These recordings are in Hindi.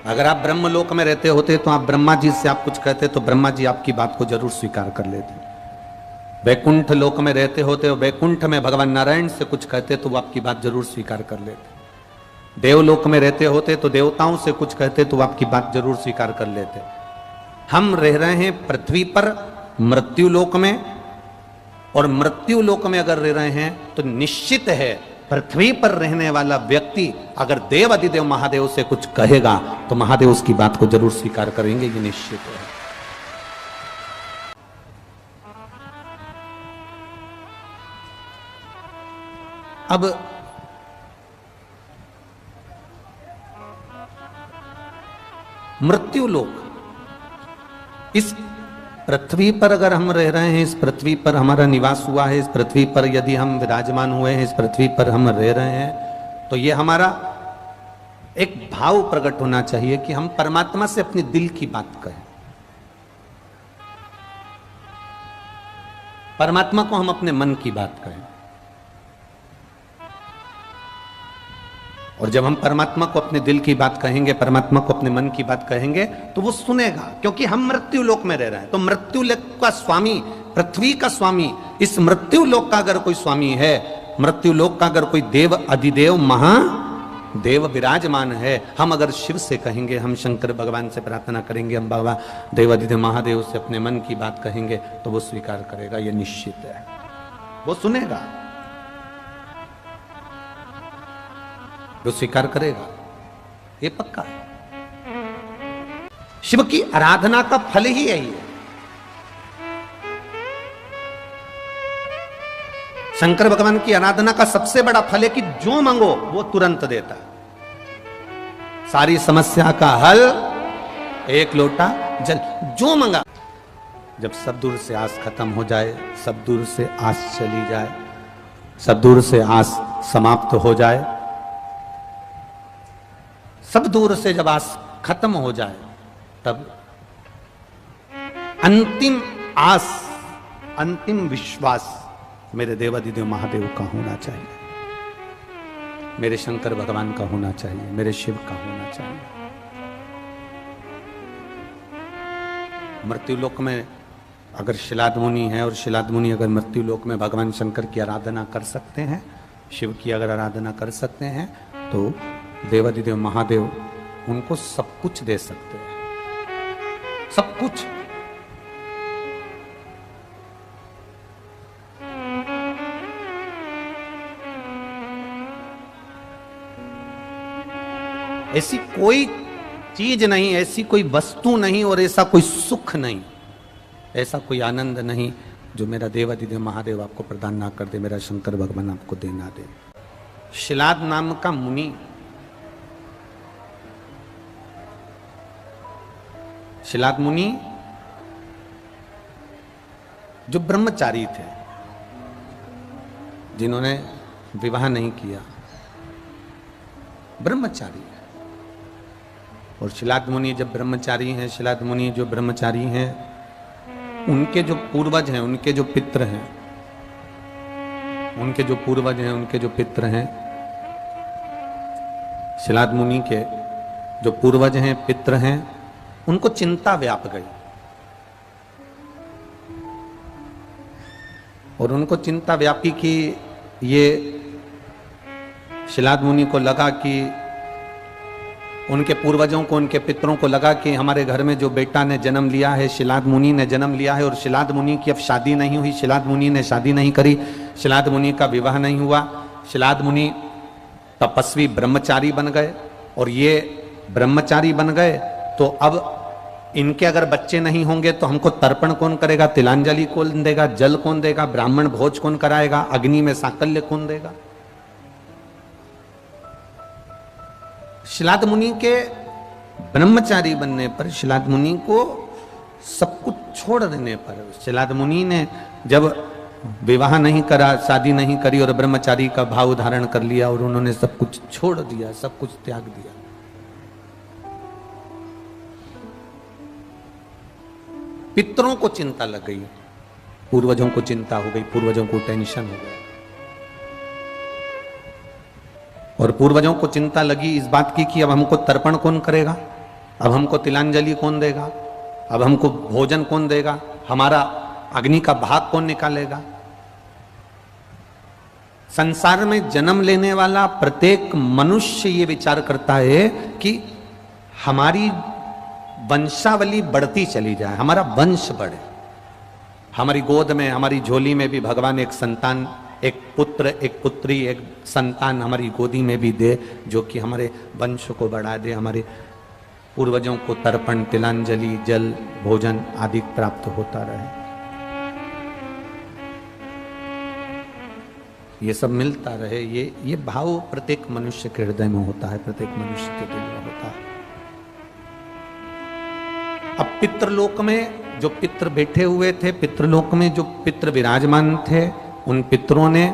अगर आप ब्रह्मलोक में रहते होते तो आप ब्रह्मा जी से आप कुछ कहते तो ब्रह्मा जी आपकी बात को जरूर स्वीकार कर लेते। वैकुंठ लोक में रहते होते हो, वैकुंठ में भगवान नारायण से कुछ कहते तो वो आपकी बात जरूर स्वीकार कर लेते। देवलोक में रहते होते तो देवताओं से कुछ कहते तो वो आपकी बात जरूर स्वीकार कर लेते। हम रह रहे हैं पृथ्वी पर मृत्यु लोक में, और मृत्यु लोक में अगर रह रहे हैं तो निश्चित है पृथ्वी पर रहने वाला व्यक्ति अगर देव अधिदेव महादेव से कुछ कहेगा तो महादेव उसकी बात को जरूर स्वीकार करेंगे, ये निश्चित है। अब मृत्यु लोक, इस पृथ्वी पर अगर हम रह रहे हैं, इस पृथ्वी पर हमारा निवास हुआ है, इस पृथ्वी पर यदि हम विराजमान हुए हैं, इस पृथ्वी पर हम रह रहे हैं, तो ये हमारा एक भाव प्रकट होना चाहिए कि हम परमात्मा से अपने दिल की बात कहें। परमात्मा को हम अपने मन की बात कहें। और जब हम परमात्मा को अपने दिल की बात कहेंगे, परमात्मा को अपने मन की बात कहेंगे, तो वो सुनेगा, क्योंकि हम मृत्यु लोक में रह रहे हैं। तो मृत्यु लोक का स्वामी, पृथ्वी का स्वामी, इस मृत्यु लोक का अगर कोई स्वामी है, मृत्यु लोक का अगर कोई देव अधिदेव महादेव विराजमान है, हम अगर शिव से कहेंगे, हम शंकर भगवान से प्रार्थना करेंगे, हम बाबा देव अधिदेव महादेव से अपने मन की बात कहेंगे, तो वो स्वीकार करेगा, ये निश्चित है, वो सुनेगा, वो स्वीकार करेगा, ये पक्का है। शिव की आराधना का फल ही यही है। शंकर भगवान की आराधना का सबसे बड़ा फल है कि जो मांगो वो तुरंत देता है। सारी समस्या का हल एक लोटा जल, जो मांगा। जब सब दूर से आस खत्म हो जाए, सब दूर से आस चली जाए, सब दूर से आस समाप्त हो जाए, सब दूर से जब आस खत्म हो जाए, तब अंतिम आस, अंतिम विश्वास मेरे देवाधिदेव महादेव का होना चाहिए, मेरे शंकर भगवान का होना चाहिए, मेरे शिव का होना चाहिए। मृत्यु लोक में अगर शिलाद मुनि है, और शिलाद मुनि अगर मृत्यु लोक में भगवान शंकर की आराधना कर सकते हैं, शिव की अगर आराधना कर सकते हैं, तो देवाधिदेव महादेव उनको सब कुछ दे सकते हैं, सब कुछ। ऐसी कोई चीज नहीं, ऐसी कोई वस्तु नहीं, और ऐसा कोई सुख नहीं, ऐसा कोई आनंद नहीं जो मेरा देवाधिदेव महादेव आपको प्रदान ना कर दे, मेरा शंकर भगवान आपको दे ना दे। शिलाद नाम का मुनि, शिलाद मुनि जो ब्रह्मचारी थे, जिन्होंने विवाह नहीं किया, ब्रह्मचारी है। और शिलाद मुनि जब ब्रह्मचारी हैं, शिलाद मुनि जो ब्रह्मचारी हैं, उनके जो पूर्वज हैं, उनके जो पितृ हैं, उनके जो पूर्वज हैं, उनके जो पितृ हैं, शिलाद मुनि के जो पूर्वज हैं, पितृ हैं, उनको चिंता व्याप गई। और उनको चिंता व्यापी कि ये शिलाद मुनि को लगा कि उनके पूर्वजों को, उनके पितरों को लगा कि हमारे घर में जो बेटा ने जन्म लिया है, शिलाद मुनि ने जन्म लिया है, और शिलाद मुनि की अब शादी नहीं हुई, शिलाद मुनि ने शादी नहीं करी, शिलाद मुनि का विवाह नहीं हुआ, शिलाद मुनि तपस्वी ब्रह्मचारी बन गए। और ये ब्रह्मचारी बन गए तो अब इनके अगर बच्चे नहीं होंगे तो हमको तर्पण कौन करेगा, तिलांजलि कौन देगा, जल कौन देगा, ब्राह्मण भोज कौन कराएगा, अग्नि में साकल्य कौन देगा। शिलाद मुनि के ब्रह्मचारी बनने पर, शिलाद मुनि को सब कुछ छोड़ देने पर, शिलाद मुनि ने जब विवाह नहीं करा, शादी नहीं करी और ब्रह्मचारी का भाव धारण कर लिया, और उन्होंने सब कुछ छोड़ दिया, सब कुछ त्याग दिया, पितरों को चिंता लग गई, पूर्वजों को चिंता हो गई, पूर्वजों को टेंशन हो गया। और पूर्वजों को चिंता लगी इस बात की कि अब हमको तर्पण कौन करेगा, अब हमको तिलांजलि कौन देगा? अब हमको भोजन कौन देगा? हमारा अग्नि का भाग कौन निकालेगा? संसार में जन्म लेने वाला प्रत्येक मनुष्य ये विचार करता है कि हमारी वंशावली बढ़ती चली जाए, हमारा वंश बढ़े। हमारी गोद में, हमारी झोली में भी भगवान एक संतान, एक पुत्र, एक पुत्री, एक संतान हमारी गोदी में भी दे, जो कि हमारे वंश को बढ़ा दे, हमारे पूर्वजों को तर्पण, तिलांजलि, जल, भोजन आदि प्राप्त होता रहे। ये सब मिलता रहे। ये भाव प्रत्येक मनुष्य के हृदय में होता है, प्रत्येक मनुष्य के दिल में होता है। अब पितृलोक में जो पितृ बैठे हुए थे, पितृलोक में जो पितृ विराजमान थे, उन पितरों ने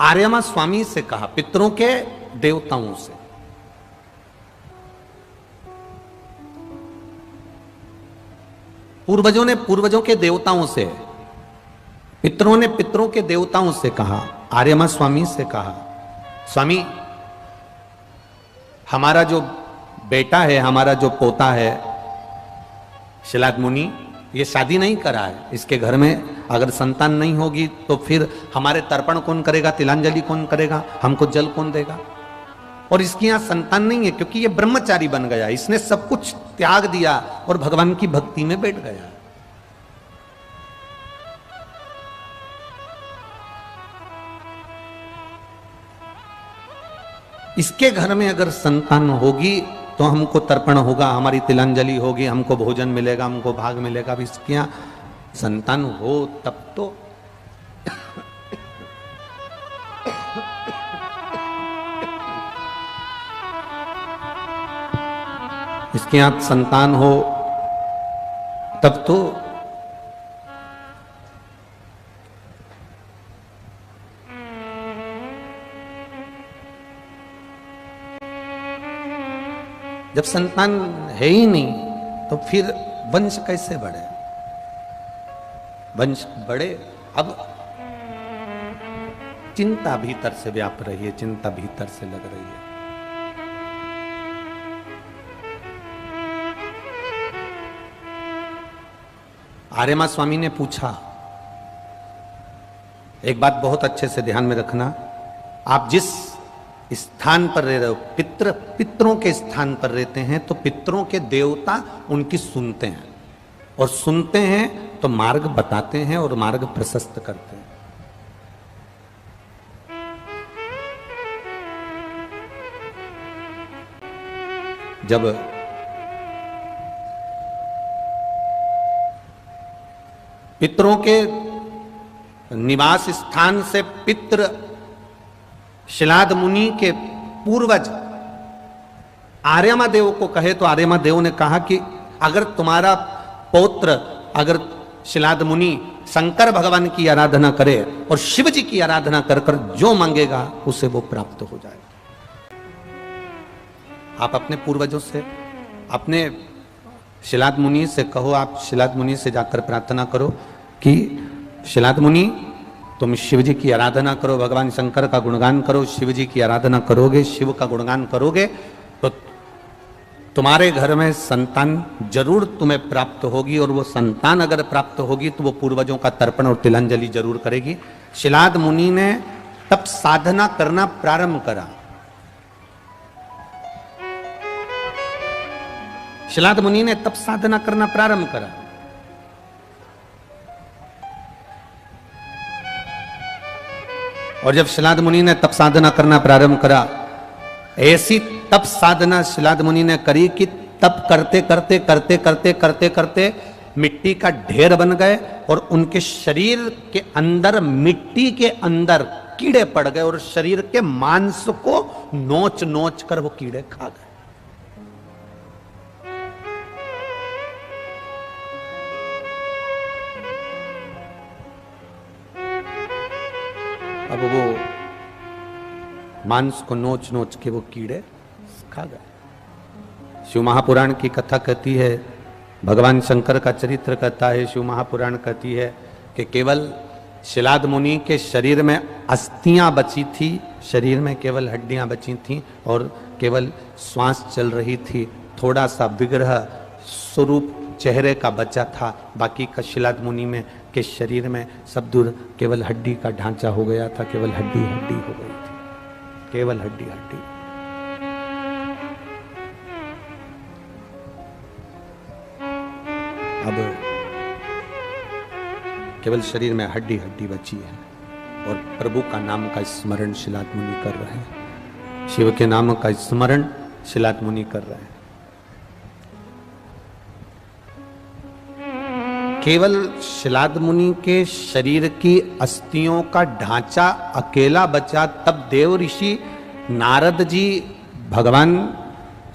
आर्यमा स्वामी से कहा, पितरों के देवताओं से, पूर्वजों ने पूर्वजों के देवताओं से, पितरों ने पितरों के देवताओं से कहा, आर्यमा स्वामी से कहा, स्वामी हमारा जो बेटा है, हमारा जो पोता है शिलाद मुनि, ये शादी नहीं करा है, इसके घर में अगर संतान नहीं होगी तो फिर हमारे तर्पण कौन करेगा, तिलांजलि कौन करेगा, हमको जल कौन देगा? और इसकी यहां संतान नहीं है क्योंकि ये ब्रह्मचारी बन गया, इसने सब कुछ त्याग दिया और भगवान की भक्ति में बैठ गया। इसके घर में अगर संतान होगी तो हमको तर्पण होगा, हमारी तिलांजलि होगी, हमको भोजन मिलेगा, हमको भाग मिलेगा। अब इसके यहाँ संतान हो तब तो इसके यहाँ संतान हो तब तो जब संतान है ही नहीं तो फिर वंश कैसे बढ़े? वंश बढ़े। अब चिंता भीतर से व्याप रही है, चिंता भीतर से लग रही है। आर्यमा स्वामी ने पूछा, एक बात बहुत अच्छे से ध्यान में रखना, आप जिस स्थान पर रह रहे हो, पितरों के स्थान पर रहते हैं, तो पितरों के देवता उनकी सुनते हैं, और सुनते हैं तो मार्ग बताते हैं और मार्ग प्रशस्त करते हैं। जब पितरों के निवास स्थान से पितृ शिलाद मुनि के पूर्वज आर्यमा देव को कहे, तो आर्यमा देव ने कहा कि अगर तुम्हारा पौत्र, अगर शिलाद मुनि शंकर भगवान की आराधना करे और शिव जी की आराधना कर कर जो मांगेगा उसे वो प्राप्त हो जाएगा। आप अपने पूर्वजों से, अपने शिलाद मुनि से कहो, आप शिलाद मुनि से जाकर प्रार्थना करो कि शिलाद मुनि तुम शिव जी की आराधना करो, भगवान शंकर का गुणगान करो। शिव जी की आराधना करोगे, शिव का गुणगान करोगे तो तुम्हारे घर में संतान जरूर तुम्हें प्राप्त होगी, और वो संतान अगर प्राप्त होगी तो वो पूर्वजों का तर्पण और तिलांजलि जरूर करेगी। शिलाद मुनि ने तब साधना करना प्रारंभ करा। शिलाद मुनि ने तब साधना करना प्रारंभ करा। और जब शिलाद मुनि ने तप साधना करना प्रारंभ करा, ऐसी तप साधना शिलाद मुनि ने करी कि तप करते करते करते करते करते करते मिट्टी का ढेर बन गए, और उनके शरीर के अंदर, मिट्टी के अंदर कीड़े पड़ गए, और शरीर के मांस को नोच नोच कर वो कीड़े खा गए। अब वो मांस को नोच नोच के वो कीड़े खा गए। शिव महापुराण की कथा कहती है, भगवान शंकर का चरित्र कहता है, शिव महापुराण कहती है कि केवल शिलाद मुनि के शरीर में अस्थियां बची थी, शरीर में केवल हड्डियां बची थीं और केवल श्वास चल रही थी। थोड़ा सा विग्रह स्वरूप चेहरे का बचा था, बाकी का शिलाद मुनि में के शरीर में सब दूर केवल हड्डी का ढांचा हो गया था, केवल हड्डी हड्डी हो गई थी, केवल हड्डी हड्डी। अब केवल शरीर में हड्डी हड्डी बची है और प्रभु का नाम का स्मरण शिलाद मुनि कर रहे हैं, शिव के नाम का स्मरण शिलाद मुनि कर रहे हैं। केवल शिलाद मुनि के शरीर की अस्थियों का ढांचा अकेला बचा, तब देव ऋषि नारद जी भगवान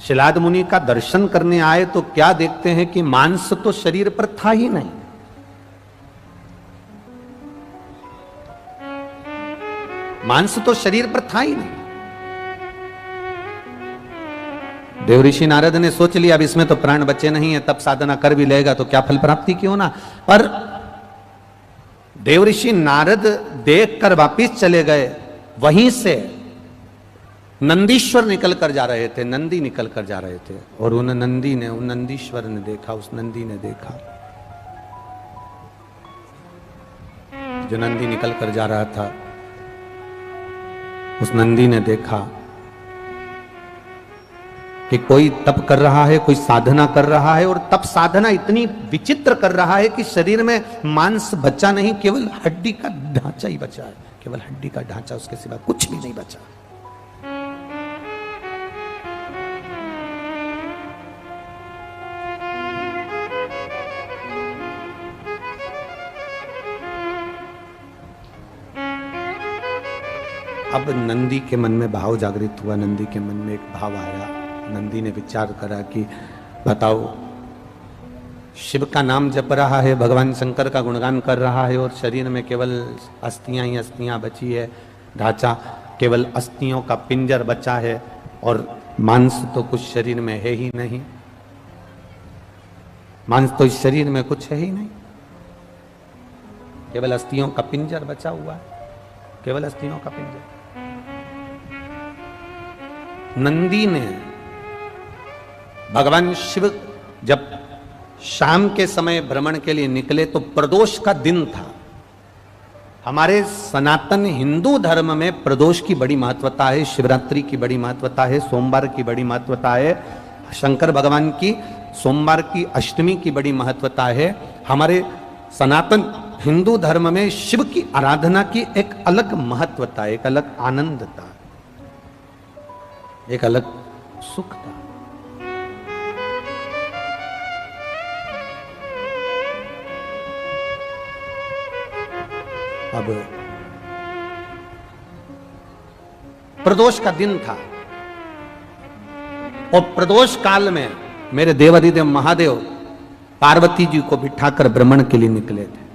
शिलाद मुनि का दर्शन करने आए तो क्या देखते हैं कि मांस तो शरीर पर था ही नहीं। मांस तो शरीर पर था ही नहीं। देव ऋषि नारद ने सोच लिया अब इसमें तो प्राण बचे नहीं है, तब साधना कर भी लेगा तो क्या फल प्राप्ति क्यों ना। पर देव ऋषि नारद देखकर वापिस चले गए। वहीं से नंदीश्वर निकल कर जा रहे थे, नंदी निकल कर जा रहे थे और उन नंदीश्वर ने देखा, उस नंदी ने देखा, जो नंदी निकल कर जा रहा था उस नंदी ने देखा कि कोई तप कर रहा है, कोई साधना कर रहा है और तप साधना इतनी विचित्र कर रहा है कि शरीर में मांस बचा नहीं, केवल हड्डी का ढांचा ही बचा है, केवल हड्डी का ढांचा, उसके सिवा कुछ भी नहीं बचा। अब नंदी के मन में भाव जागृत हुआ, नंदी के मन में एक भाव आया। नंदी ने विचार करा कि बताओ, शिव का नाम जप रहा है, भगवान शंकर का गुणगान कर रहा है और शरीर में केवल अस्थियां ही अस्थियां बची है, ढांचा केवल अस्थियों का पिंजर बचा है और मांस तो कुछ शरीर में है ही नहीं, मांस तो इस शरीर में कुछ है ही नहीं, केवल अस्थियों का पिंजर बचा हुआ है, केवल अस्थियों का पिंजर। नंदी ने भगवान शिव जब शाम के समय भ्रमण के लिए निकले तो प्रदोष का दिन था। हमारे सनातन हिंदू धर्म में प्रदोष की बड़ी महत्वता है, शिवरात्रि की बड़ी महत्वता है, सोमवार की बड़ी महत्वता है, शंकर भगवान की सोमवार की अष्टमी की बड़ी महत्वता है। हमारे सनातन हिंदू धर्म में शिव की आराधना की एक अलग महत्वता, एक अलग आनंद था, एक अलग सुख था। अब प्रदोष का दिन था और प्रदोष काल में मेरे देवाधिदेव महादेव पार्वती जी को बिठाकर भ्रमण के लिए निकले थे।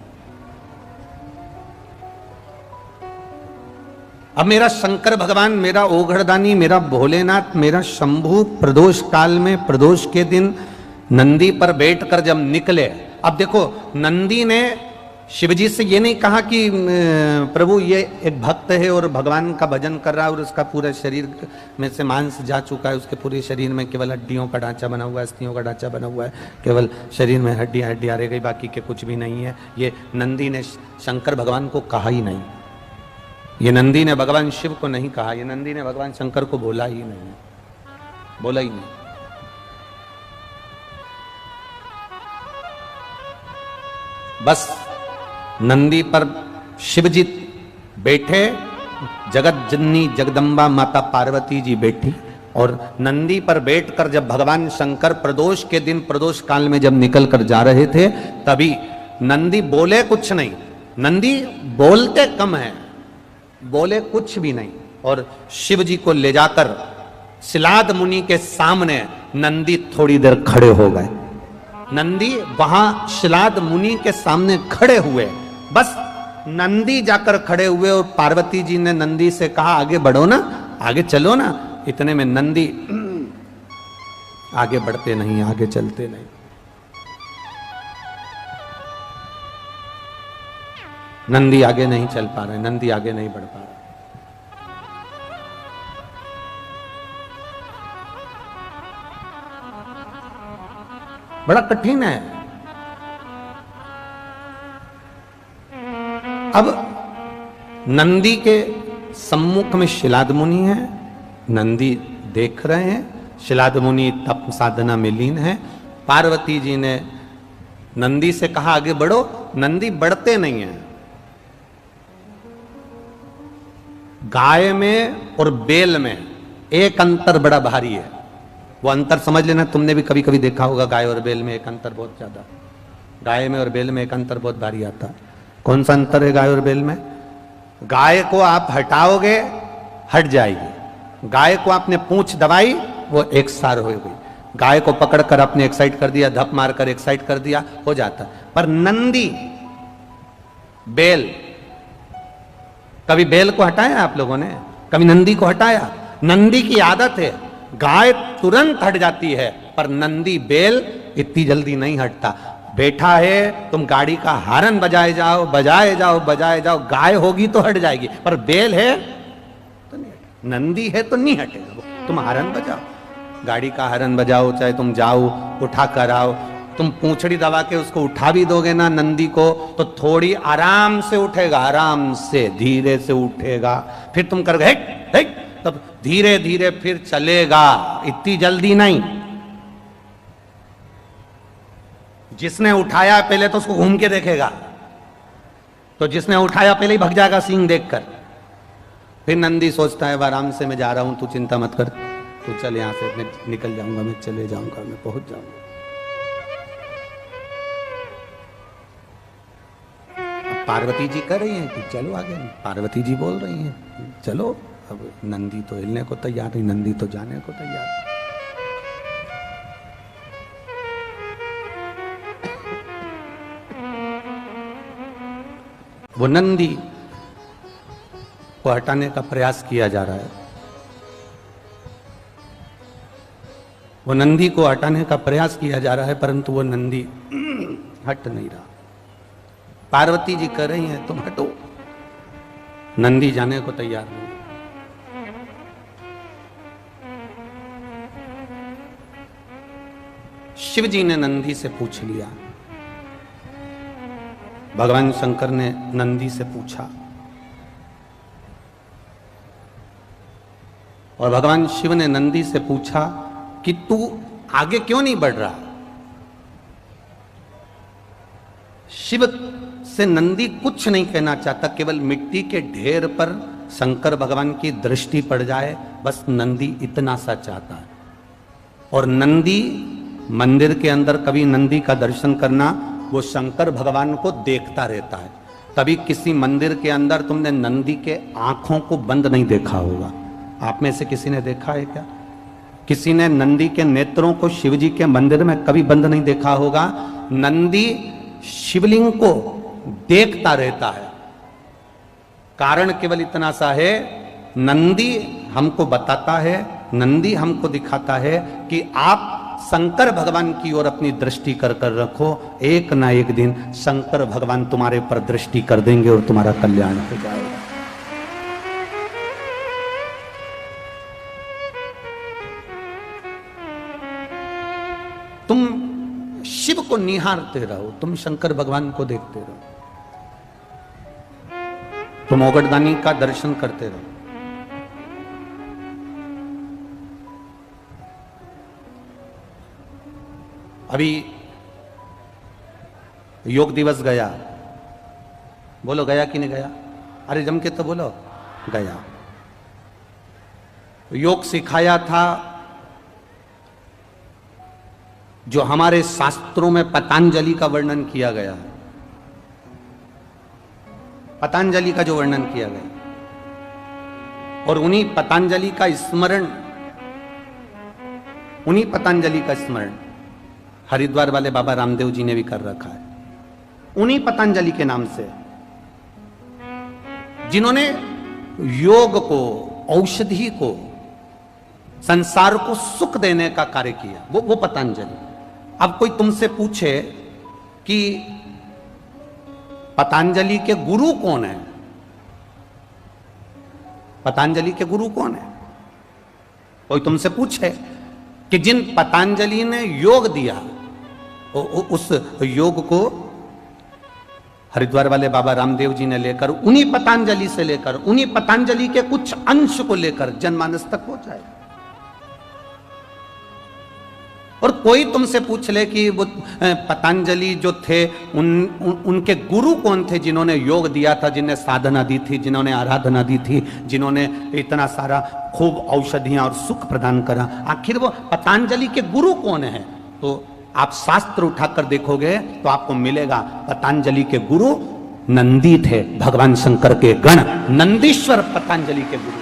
अब मेरा शंकर भगवान, मेरा ओघड़दानी, मेरा भोलेनाथ, मेरा शंभू प्रदोष काल में प्रदोष के दिन नंदी पर बैठकर जब निकले, अब देखो नंदी ने शिवजी से ये नहीं कहा कि प्रभु ये एक भक्त है और भगवान का भजन कर रहा है और उसका पूरा शरीर में से मांस जा चुका है, उसके पूरे शरीर में केवल हड्डियों का ढांचा बना हुआ है, अस्थियों का ढांचा बना हुआ है, केवल शरीर में हड्डियां रह गई, बाकी के कुछ भी नहीं है। ये नंदी ने शंकर भगवान को कहा ही नहीं, ये नंदी ने भगवान शिव को नहीं कहा, ये नंदी ने भगवान शंकर को बोला ही नहीं, बोला ही नहीं। बस नंदी पर शिवजी बैठे, जगत जननी जगदम्बा माता पार्वती जी बैठी और नंदी पर बैठकर जब भगवान शंकर प्रदोष के दिन प्रदोष काल में जब निकल कर जा रहे थे, तभी नंदी बोले कुछ नहीं, नंदी बोलते कम है, बोले कुछ भी नहीं और शिव जी को ले जाकर शिलाद मुनि के सामने नंदी थोड़ी देर खड़े हो गए। नंदी वहां शिलाद मुनि के सामने खड़े हुए, बस नंदी जाकर खड़े हुए और पार्वती जी ने नंदी से कहा आगे बढ़ो ना, आगे चलो ना। इतने में नंदी आगे बढ़ते नहीं, आगे चलते नहीं। नंदी आगे नहीं चल पा रहे, नंदी आगे नहीं बढ़ पा रहे। बड़ा कठिन है। अब नंदी के सम्मुख में शिलाद मुनि है, नंदी देख रहे हैं, शिलाद मुनि तप साधना में लीन है। पार्वती जी ने नंदी से कहा आगे बढ़ो, नंदी बढ़ते नहीं है। गाय में और बैल में एक अंतर बड़ा भारी है, वो अंतर समझ लेना। तुमने भी कभी कभी देखा होगा गाय और बैल में एक अंतर बहुत ज्यादा, गाय में और बैल में एक अंतर बहुत भारी आता है। कौन सा अंतर है गाय और बैल में? गाय को आप हटाओगे हट जाएगी, गाय को आपने पूंछ दबाई वो एक सार हो गई, गाय को पकड़कर आपने एक साइड कर दिया, धप मारकर एक साइड कर दिया, हो जाता। पर नंदी बैल, कभी बैल को हटाया आप लोगों ने? कभी नंदी को हटाया? नंदी की आदत है, गाय तुरंत हट जाती है, पर नंदी बैल इतनी जल्दी नहीं हटता। बैठा है, तुम गाड़ी का हारन बजाए जाओ बजाए जाओ बजाए जाओ, गाय होगी तो हट जाएगी, पर बैल है तो नहीं हटेगा, नंदी है तो नहीं हटेगा। तुम हारन बजाओ, गाड़ी का हारन बजाओ, चाहे तुम जाओ उठा कर आओ, तुम पूंछड़ी दबा के उसको उठा भी दोगे ना नंदी को, तो थोड़ी आराम से उठेगा, आराम से धीरे से उठेगा। फिर तुम कर गए तब धीरे धीरे फिर चलेगा, इतनी जल्दी नहीं। जिसने उठाया पहले तो उसको घूम के देखेगा, तो जिसने उठाया पहले ही भग जाएगा सींग देखकर। फिर नंदी सोचता है आराम से मैं जा रहा हूं, तू चिंता मत कर, तू चल यहां से, मैं निकल जाऊंगा, मैं चले जाऊंगा, मैं पहुंच जाऊंगा। पार्वती जी कह रही हैं कि चलो आगे, पार्वती जी बोल रही हैं चलो। अब नंदी तो हिलने को तैयार नहीं, नंदी तो जाने को तैयार। वो नंदी को हटाने का प्रयास किया जा रहा है, वो नंदी को हटाने का प्रयास किया जा रहा है, परंतु वो नंदी हट नहीं रहा। पार्वती जी कह रही हैं तुम हटो, नंदी जाने को तैयार नहीं। शिव जी ने नंदी से पूछ लिया, भगवान शंकर ने नंदी से पूछा, और भगवान शिव ने नंदी से पूछा कि तू आगे क्यों नहीं बढ़ रहा। शिव से नंदी कुछ नहीं कहना चाहता, केवल मिट्टी के ढेर पर शंकर भगवान की दृष्टि पड़ जाए, बस नंदी इतना सा चाहता है। और नंदी मंदिर के अंदर कभी नंदी का दर्शन करना, वो शंकर भगवान को देखता रहता है। तभी किसी मंदिर के अंदर तुमने नंदी के आंखों को बंद नहीं देखा होगा। आप में से किसी ने देखा है क्या? किसी ने नंदी के नेत्रों को शिव जी के मंदिर में कभी बंद नहीं देखा होगा। नंदी शिवलिंग को देखता रहता है। कारण केवल इतना सा है, नंदी हमको बताता है, नंदी हमको दिखाता है कि आप शंकर भगवान की ओर अपनी दृष्टि कर कर रखो, एक ना एक दिन शंकर भगवान तुम्हारे पर दृष्टि कर देंगे और तुम्हारा कल्याण हो जाएगा। तुम शिव को निहारते रहो, तुम शंकर भगवान को देखते रहो, तुम ओगटदानी का दर्शन करते रहो। अभी योग दिवस गया, बोलो गया कि नहीं गया? अरे जम के तो बोलो गया। योग सिखाया था जो हमारे शास्त्रों में पतंजलि का वर्णन किया गया, पतंजलि का जो वर्णन किया गया, और उन्हीं पतंजलि का स्मरण, उन्हीं पतंजलि का स्मरण हरिद्वार वाले बाबा रामदेव जी ने भी कर रखा है। उन्हीं पतंजलि के नाम से जिन्होंने योग को, औषधि को, संसार को सुख देने का कार्य किया, वो पतंजलि। अब कोई तुमसे पूछे कि पतंजलि के गुरु कौन है? पतंजलि के गुरु कौन है? कोई तुमसे पूछे कि जिन पतंजलि ने योग दिया, उस योग को हरिद्वार वाले बाबा रामदेव जी ने लेकर, उन्हीं पतंजलि से लेकर, उन्हीं पतंजलि के कुछ अंश को लेकर जनमानस तक पहुंचाए। और कोई तुमसे पूछ ले कि वो पतंजलि जो थे उनके गुरु कौन थे, जिन्होंने योग दिया था, जिन्हें साधना दी थी, जिन्होंने आराधना दी थी, जिन्होंने इतना सारा खूब औषधियां और सुख प्रदान करा, आखिर वो पतंजलि के गुरु कौन है? तो आप शास्त्र उठाकर देखोगे तो आपको मिलेगा पतंजलि के गुरु नंदी थे, भगवान शंकर के गण नंदीश्वर पतंजलि के गुरु।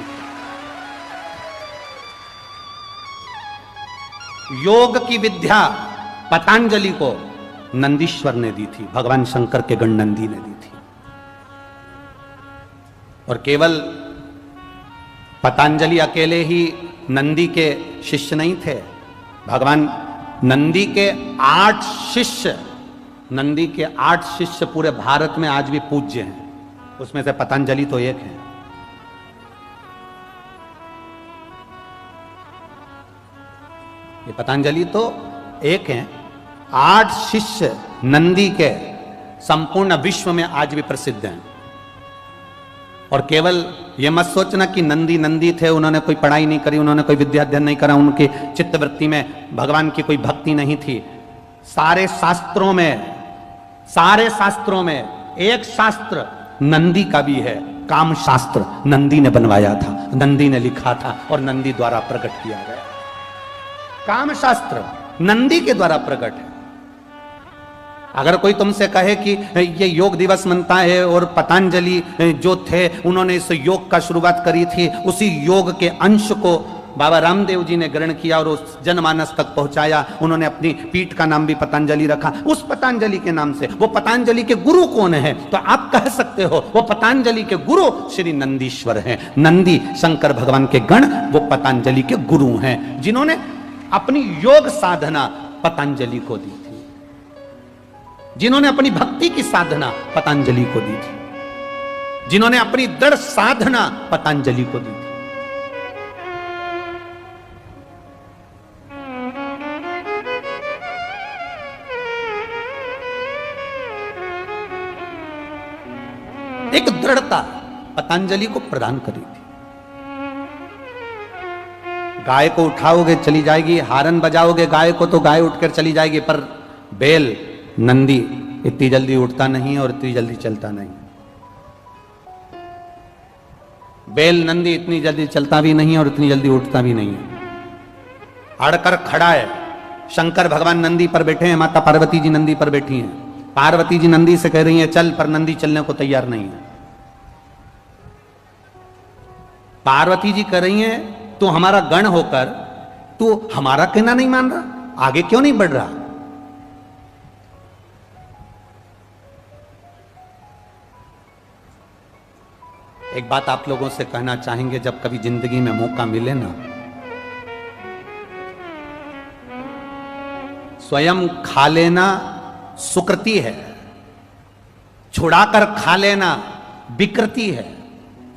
योग की विद्या पतंजलि को नंदीश्वर ने दी थी, भगवान शंकर के गण नंदी ने दी थी। और केवल पतंजलि अकेले ही नंदी के शिष्य नहीं थे, भगवान नंदी के 8 शिष्य, नंदी के 8 शिष्य पूरे भारत में आज भी पूज्य हैं, उसमें से पतंजलि तो एक है। ये पतंजलि तो एक हैं, 8 शिष्य नंदी के संपूर्ण विश्व में आज भी प्रसिद्ध हैं। और केवल ये मत सोचना कि नंदी नंदी थे, उन्होंने कोई पढ़ाई नहीं करी, उन्होंने कोई विद्या अध्ययन नहीं करा, उनके चित्तवृत्ति में भगवान की कोई भक्ति नहीं थी। सारे शास्त्रों में एक शास्त्र नंदी का भी है, काम शास्त्र नंदी ने बनवाया था, नंदी ने लिखा था और नंदी द्वारा प्रकट किया गया। काम शास्त्र नंदी के द्वारा प्रकट है। अगर कोई तुमसे कहे कि ये योग दिवस मनता है और पतंजलि जो थे उन्होंने इस योग का शुरुआत करी थी, उसी योग के अंश को बाबा रामदेव जी ने ग्रहण किया और उस जनमानस तक पहुंचाया, उन्होंने अपनी पीठ का नाम भी पतंजलि रखा, उस पतंजलि के नाम से। वो पतंजलि के गुरु कौन है? तो आप कह सकते हो वो पतंजलि के गुरु श्री नंदीश्वर हैं। नंदी शंकर भगवान के गण वो पतंजलि के गुरु हैं, जिन्होंने अपनी योग साधना पतंजलि को दी थी, जिन्होंने अपनी भक्ति की साधना पतंजलि को दी थी, जिन्होंने अपनी दृढ़ साधना पतंजलि को दी थी। एक दृढ़ता पतंजलि को प्रदान करी थी। गाय को उठाओगे चली जाएगी, हारन बजाओगे गाय को तो गाय उठकर चली जाएगी, पर बैल नंदी इतनी जल्दी उठता नहीं और इतनी जल्दी चलता नहीं। बैल नंदी इतनी जल्दी चलता भी नहीं और इतनी जल्दी उठता भी नहीं है, अड़कर खड़ा है। शंकर भगवान नंदी पर बैठे हैं, माता पार्वती जी नंदी पर बैठी हैं। पार्वती जी नंदी से कह रही हैं चल, पर नंदी चलने को तैयार नहीं है। पार्वती जी कह रही हैं तू हमारा गण होकर तू हमारा कहना नहीं मान रहा, आगे क्यों नहीं बढ़ रहा? एक बात आप लोगों से कहना चाहेंगे, जब कभी जिंदगी में मौका मिले ना, स्वयं खा लेना सुकृति है, छुड़ाकर खा लेना विकृति है,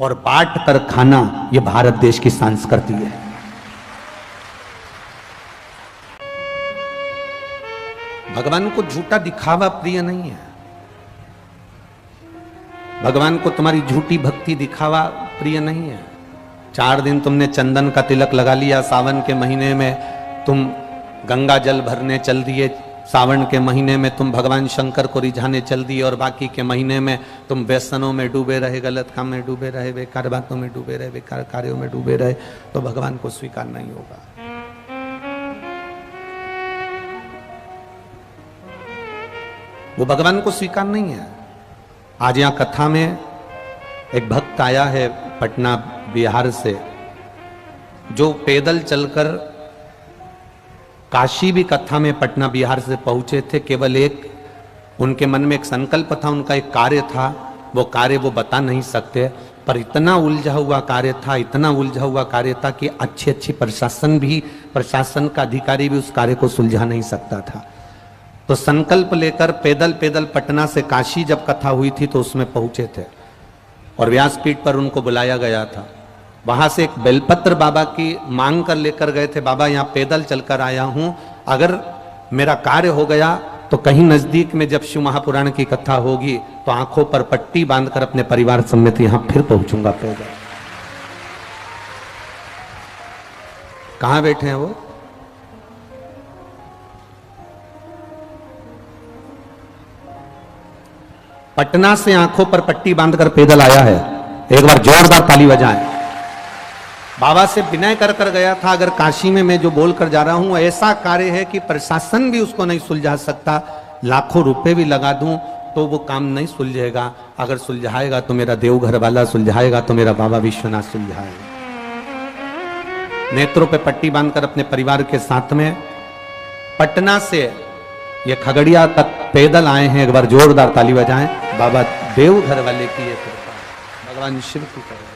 और बांट कर खाना यह भारत देश की संस्कृति है। भगवान को झूठा दिखावा प्रिय नहीं है। भगवान को तुम्हारी झूठी भक्ति दिखावा प्रिय नहीं है। 4 दिन तुमने चंदन का तिलक लगा लिया, सावन के महीने में तुम गंगा जल भरने चल दिए, सावन के महीने में तुम भगवान शंकर को रिझाने चल दिए, और बाकी के महीने में तुम व्यसनों में डूबे रहे, गलत काम में डूबे रहे, बेकार बातों में डूबे रहे, बेकार कार्यों में डूबे रहे, तो भगवान को स्वीकार नहीं होगा। वो भगवान को स्वीकार नहीं है। आज यहां कथा में एक भक्त आया है पटना बिहार से, जो पैदल चलकर काशी भी कथा में पटना बिहार से पहुंचे थे। केवल एक उनके मन में एक संकल्प था, उनका एक कार्य था, वो कार्य वो बता नहीं सकते, पर इतना उलझा हुआ कार्य था, इतना उलझा हुआ कार्य था कि अच्छी प्रशासन का अधिकारी भी उस कार्य को सुलझा नहीं सकता था। तो संकल्प लेकर पैदल पैदल पटना से काशी जब कथा हुई थी तो उसमें पहुंचे थे और व्यासपीठ पर उनको बुलाया गया था। वहां से एक बेलपत्र बाबा की मांग कर लेकर गए थे, बाबा यहाँ पैदल चलकर आया हूं, अगर मेरा कार्य हो गया तो कहीं नजदीक में जब शिव महापुराण की कथा होगी तो आंखों पर पट्टी बांधकर अपने परिवार समेत यहां फिर पहुंचूंगा पैदल। कहां बैठे हैं वो? पटना से आंखों पर पट्टी बांधकर पैदल आया है। एक बार जोरदार ताली बजाएं। बाबा से विनय कर कर गया था, अगर काशी में मैं जो बोल कर जा रहा हूं ऐसा कार्य है कि प्रशासन भी उसको नहीं सुलझा सकता, लाखों रुपए भी लगा दूं तो वो काम नहीं सुलझेगा, अगर सुलझाएगा तो मेरा देवघर वाला सुलझाएगा, तो मेरा बाबा विश्वनाथ सुलझाएगा। नेत्रों पे पट्टी बांधकर अपने परिवार के साथ में पटना से ये खगड़िया तक पैदल आए हैं। एक बार जोरदार ताली बजाएं। बाबा देवघर वाले की ये कृपा, भगवान शिव की कृपा।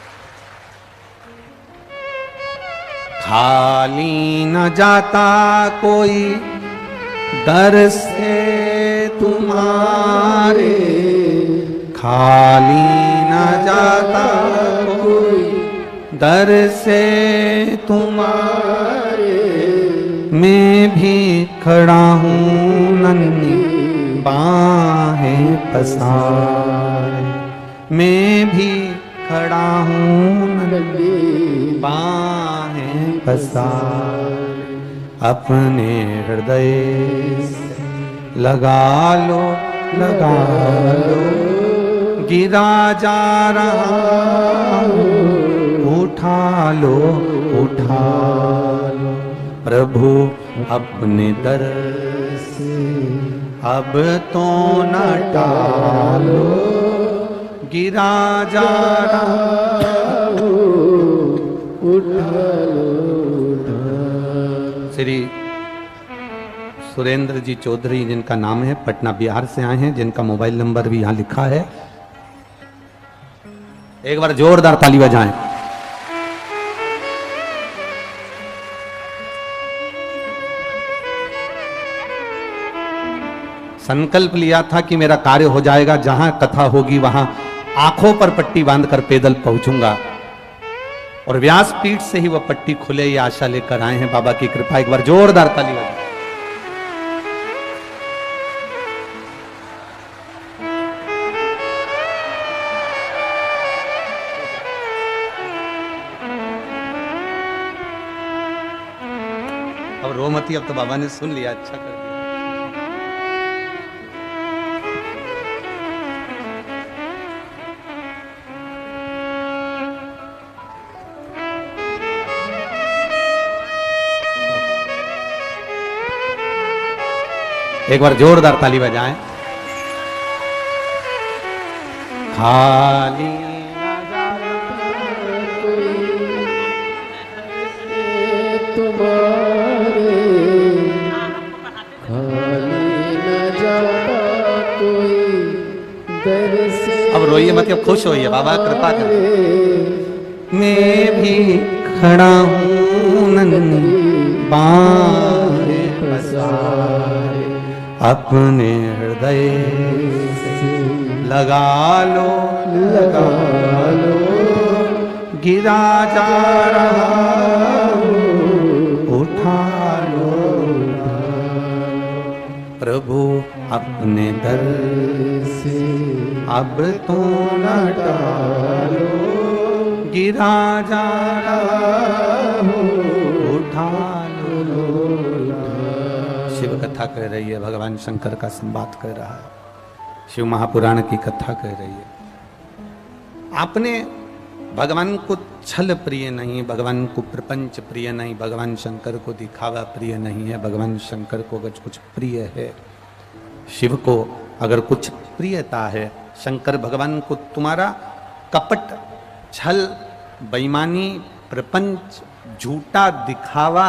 खाली न जाता कोई दर से तुम्हारे, खाली न जाता कोई दर से तुम्हारे, मैं भी खड़ा हूँ नन्ही बाहें पसारे, मैं भी खड़ा हूँ नन्ही बाहें पसारे, अपने हृदय से लगा लो गिरा जा रहा उठा लो प्रभु अपने दर से अब तो न टालो, गिरा जा रहा उठा लो। श्री सुरेंद्र जी चौधरी जिनका नाम है, पटना बिहार से आए हैं, जिनका मोबाइल नंबर भी यहां लिखा है। एक बार जोरदार ताली बजाएं। संकल्प लिया था कि मेरा कार्य हो जाएगा, जहां कथा होगी वहां आंखों पर पट्टी बांधकर पैदल पहुंचूंगा, और व्यासपीठ से ही वह पट्टी खुले, ये आशा लेकर आए हैं। बाबा की कृपा। एक बार जोरदार ताली बजाएं। अब रो मती, अब तो बाबा ने सुन लिया, अच्छा कर दिया। एक बार जोरदार ताली बजाएं। खाली न जाता तुम्हारे, खाली न जाता कोई दर से। अब रोइए मत, अब खुश होइए, बाबा कृपा कर। मैं भी खड़ा हूँ नन्ही बाहें पसारे, अपने हृदय से लगा लो गिरा जा रहा उठा लो प्रभु अपने दर से अब तो न टालो, गिरा जा रहा उठा लो। शिव कथा कह रही है, भगवान शंकर का संवाद कर रहा है, शिव महापुराण की कथा कह रही है। आपने भगवान को छल प्रिय नहीं, भगवान को प्रपंच प्रिय नहीं, भगवान शंकर को दिखावा प्रिय नहीं है। भगवान शंकर को अगर कुछ प्रिय है, शिव को अगर कुछ प्रियता है, शंकर भगवान को तुम्हारा कपट, छल, बेईमानी, प्रपंच, झूठा दिखावा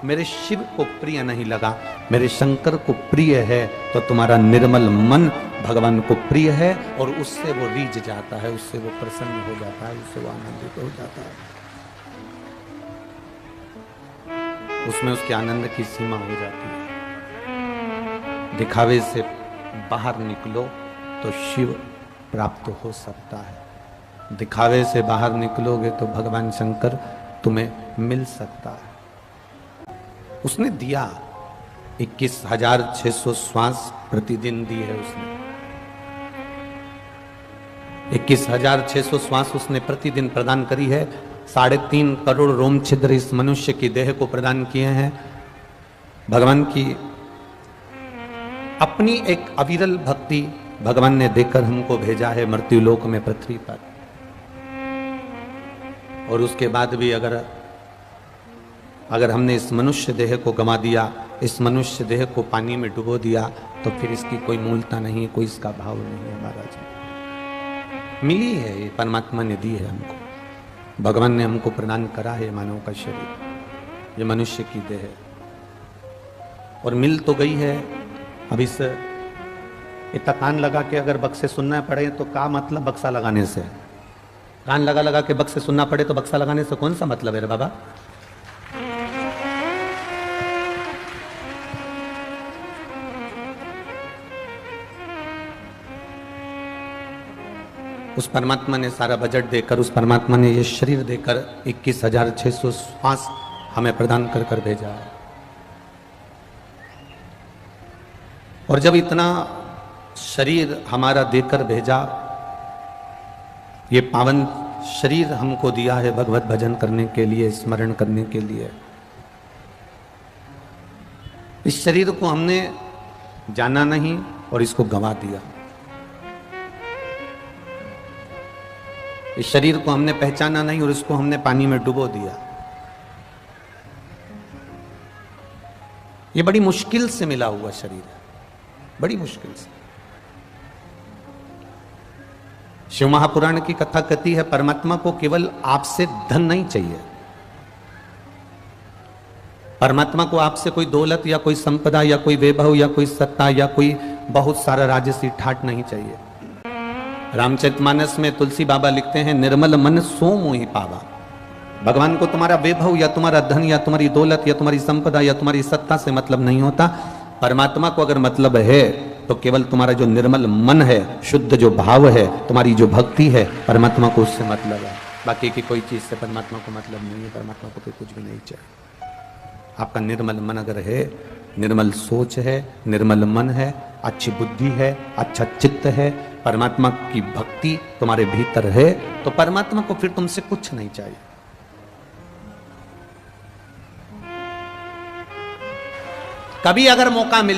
मेरे शिव को प्रिय नहीं लगा, मेरे शंकर को प्रिय है, तो तुम्हारा निर्मल मन भगवान को प्रिय है, और उससे वो रीझ जाता है, उससे वो प्रसन्न हो जाता है, उससे वो आनंदित हो जाता है, उसमें उसके आनंद की सीमा हो जाती है। दिखावे से बाहर निकलो तो शिव प्राप्त हो सकता है। दिखावे से बाहर निकलोगे तो भगवान शंकर तुम्हें मिल सकता है। उसने दिया 21,600 श्वास प्रतिदिन दी है उसने। 21,600 श्वास उसने प्रतिदिन प्रदान करी है। 3.5 करोड़ रोम छिद्र इस मनुष्य की देह को प्रदान किए हैं। भगवान की अपनी एक अविरल भक्ति भगवान ने देकर हमको भेजा है मृत्यु लोक में, पृथ्वी पर। और उसके बाद भी अगर हमने इस मनुष्य देह को गंवा दिया, इस मनुष्य देह को पानी में डुबो दिया, तो फिर इसकी कोई मूलता नहीं है, कोई इसका भाव नहीं है। महाराज मिली है, ये परमात्मा ने दी है हमको। भगवान ने हमको प्रदान करा है मानव का शरीर, ये मनुष्य की देह है। और मिल तो गई है। अब इस इतना कान लगा के अगर बक्से सुनना पड़े तो क्या मतलब बक्सा लगाने से? कान लगा लगा के बक्से सुनना पड़े तो बक्सा लगाने से कौन सा मतलब है रे बाबा? उस परमात्मा ने सारा बजट देकर, उस परमात्मा ने ये शरीर देकर 21,600 श्वास हमें प्रदान कर कर भेजा है। और जब इतना शरीर हमारा देकर भेजा, ये पावन शरीर हमको दिया है भगवत भजन करने के लिए, स्मरण करने के लिए। इस शरीर को हमने जाना नहीं और इसको गंवा दिया। इस शरीर को हमने पहचाना नहीं और इसको हमने पानी में डुबो दिया। ये बड़ी मुश्किल से मिला हुआ शरीर है, बड़ी मुश्किल से। शिव महापुराण की कथा कहती है परमात्मा को केवल आपसे धन नहीं चाहिए। परमात्मा को आपसे कोई दौलत या कोई संपदा या कोई वैभव या कोई सत्ता या कोई बहुत सारा राजसी ठाट नहीं चाहिए। रामचरितमानस में तुलसी बाबा लिखते हैं, निर्मल मन सो मोहि पावा। भगवान को तुम्हारा वैभव या तुम्हारा धन या तुम्हारी दौलत या तुम्हारी संपदा या तुम्हारी सत्ता से मतलब नहीं होता। परमात्मा को अगर मतलब है तो केवल तुम्हारा जो निर्मल मन है, शुद्ध जो भाव है, तुम्हारी जो भक्ति है, परमात्मा को उससे मतलब है। बाकी की कोई चीज से परमात्मा को मतलब नहीं है। परमात्मा को तो कुछ भी नहीं चाहिए। आपका निर्मल मन अगर है, निर्मल सोच है, निर्मल मन है, अच्छी बुद्धि है, अच्छा चित्त है, परमात्मा की भक्ति तुम्हारे भीतर है, तो परमात्मा को फिर तुमसे कुछ नहीं चाहिए। कभी अगर मौका मिल